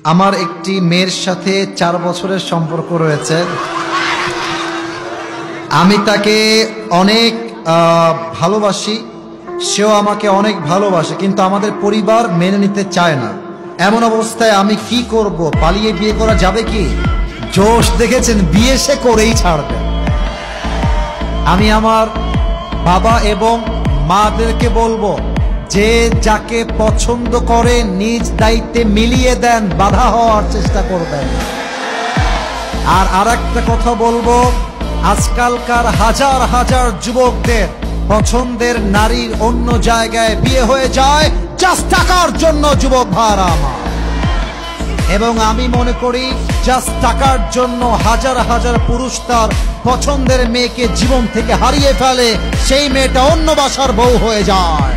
আমার একটি মেয়ের সাথে 4 বছরের সম্পর্ক রয়েছে। আমি তাকে অনেক ভালোবাসি, সেও আমাকে অনেক ভালোবাসে, কিন্তু আমাদের পরিবার মেনে নিতে চায় না। এমন অবস্থায় আমি কি করব? পালিয়ে বিয়ে করা যাবে কি? জোশ দেখেছেন, বিয়ে সে করেই ছাড়বে। আমি আমার বাবা এবং মাদেরকে বলবো, যে যাকে পছন্দ করে নিজ দায়িত্বে মিলিয়ে দেন, বাধা হওয়ার চেষ্টা করবেন। আর আরেকটা কথা বলবো, আজকালকার হাজার হাজার যুবকদের পছন্দের নারীর অন্য জায়গায় বিয়ে হয়ে যায় জাস্ট টাকার জন্য। যুবক ভাইরা আমার, এবং আমি মনে করি জাস্ট টাকার জন্য হাজার হাজার পুরুষ তার পছন্দের মেয়েকে জীবন থেকে হারিয়ে ফেলে, সেই মেয়েটা অন্য বাসার বউ হয়ে যায়।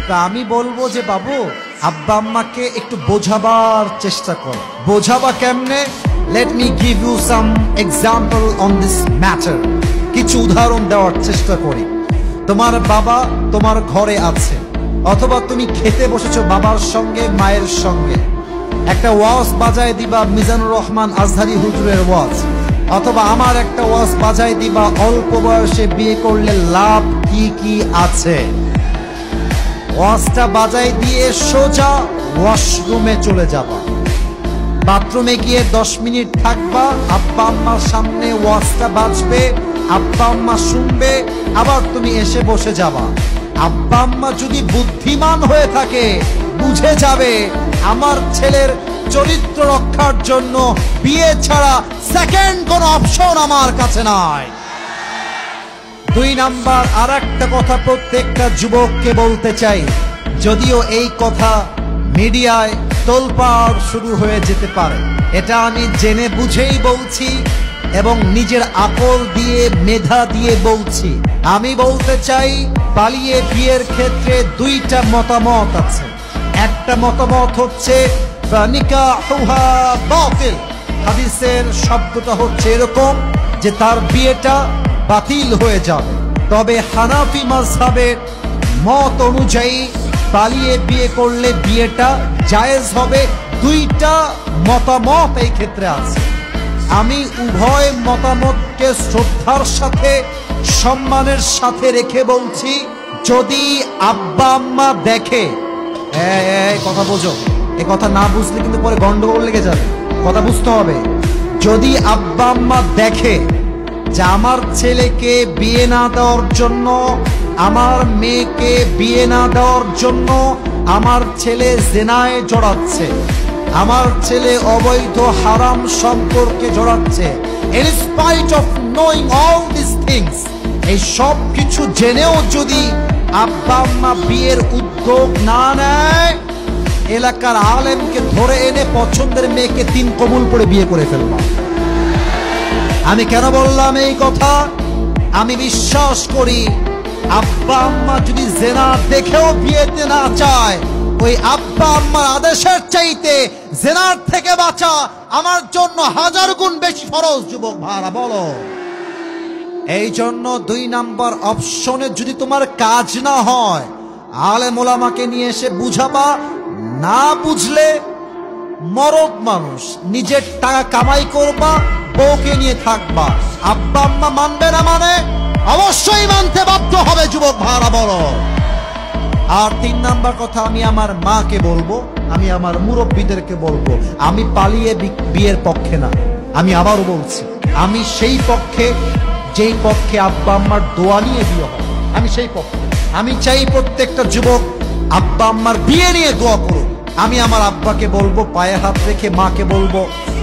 তা আমি বলবো যে বাবু, আব্বা আম্মাকে একটু বোঝাবার চেষ্টা করো। বোঝাবা কেমনে? Let me give you some example on this matter. কিছু উদাহরণ দেওয়ার চেষ্টা করি। তোমার বাবা তোমার ঘরে আছে, অথবা তুমি খেতে বসেছো বাবার সঙ্গে মায়ের সঙ্গে, একটা ওয়াজ বাজায় দিবা মিজানুর রহমান আজহারি হুজুরের ওয়াজ, অথবা আমার একটা ওয়াজ বাজায় দিবা অল্প বয়সে বিয়ে করলে লাভ কি কি আছে। ওয়াজটা বাজাই দিয়ে সোজা ওয়াশরুমে চলে যাবা। বাথরুমে গিয়ে 10 মিনিট থাকবা, আব্বা আম্মার সামনে ওয়াজটা বাজবে, আব্বা আম্মা শুনবে, আবার তুমি এসে বসে যাবা। আব্বা আম্মা যদি বুদ্ধিমান হয়ে থাকে, বুঝে যাবে আমার ছেলের চরিত্র রক্ষার জন্য বিয়ে ছাড়া সেকেন্ড কোন অপশন আমার কাছে নাই। 2 নাম্বার আর একটা কথা প্রত্যেকটা যুবককে বলতে চাই, যদিও এই কথা মিডিয়ায় তোলপাড় শুরু হয়ে যেতে পারে, এটা আমি জেনে বুঝেই বলছি এবং নিজের আকল দিয়ে মেধা দিয়ে বলছি। আমি বলতে চাই, পালিয়ে বিয়ের ক্ষেত্রে 2টা মতামত আছে। একটা মতামত হচ্ছে নিকাহুহা বাতিল। হাদিসের শব্দটা হচ্ছে এরকম যে তার বিয়েটা বাতিল হয়ে যাবে। তবে হানাফি মাযহাবের মত অনুযায়ী পালিয়ে বিয়ে করলে বিয়েটা জায়েজ হবে। 2টা মতামত এই ক্ষেত্রে আছে। আমি উভয় মতামতকে শ্রদ্ধার সাথে সম্মানের সাথে রেখে বলছি, যদি আব্বা আম্মা দেখে, কথা বোঝো, এ কথা না বুঝলে কিন্তু পরে গন্ডগোল লেগে যাবে, কথা বুঝতে হবে। যদি আব্বা আম্মা দেখে যে আমার ছেলেকে বিয়ে না দেওয়ার জন্য, আমার মেয়েকে বিয়ে না দেওয়ার জন্য আমার ছেলে জিনায় জড়াচ্ছে, আমার ছেলে অবৈধ হারাম সম্পর্কে জড়াচ্ছে, in spite of knowing all these things, এই সব কিছু জেনেও যদি আব্বা আম্মা বিয়ের উদ্যোগ না নেয়, এলাকার আলেমকে ধরে এনে পছন্দের মেয়েকে 3 কবুল করে বিয়ে করে ফেলবা। আমি কেন বললাম এই কথা? আমি বিশ্বাস করি আব্বা আম্মা যদি জেনা দেখেও বিয়েতে না চায়, ওই আব্বা আম্মার আদেশের চাইতে জেনার থেকে বাঁচা আমার জন্য 1000 গুণ বেশি ফরজ। যুবক ভাইরা বলো, এই জন্য 2 নাম্বার অপশনে যদি তোমার কাজ না হয়, আলেম ওলামাকে নিয়ে এসে বুঝাবা। না বুঝলে মরদ মানুষ, নিজের টাকা কামাই করবা, বউকে নিয়ে থাকবা। আব্বা আম্মা মানবে না মানে অবশ্যই মানতে বাধ্য হবে। যুবক ভাইরা বলো। আর 3 নাম্বার কথা আমি আমার মাকে বলবো, আমি আমার মুরব্বীদেরকে বলবো, আমি পালিয়ে বিয়ের পক্ষে না। আমি আবারও বলছি, আমি সেই পক্ষে যেই পক্ষে আব্বা আম্মার দোয়া নিয়ে বিয়ে হয়, আমি সেই পক্ষে। আমি চাই প্রত্যেকটা যুবক আব্বা আম্মার বিয়ে নিয়ে দোয়া করুক। আমি আমার আব্বাকে বলবো, পায়ে হাত রেখে, মাকে বলবো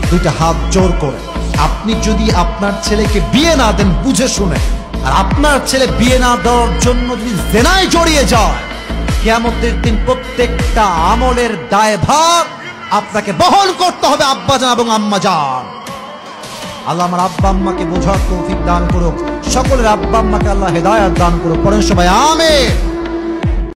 2টা হাত জোর করে, আপনি যদি আপনার ছেলেকে বিয়ে না দেন বুঝে শুনে, আর আপনার ছেলে বিয়ে না দেওয়ার জন্য যদি জেনায় জড়িয়ে যায়, কিয়ামতের দিন প্রত্যেকটা আমলের দায়ভার আপনাকে বহন করতে হবে আব্বাজান এবং আম্মাজান। আল্লাহ আমার আব্বা আম্মাকে বোঝার তৌফিক দান করুক। সকলের আব্বা আম্মাকে আল্লাহ হেদায়েত দান করুক। পড়েন সবাই আমিন।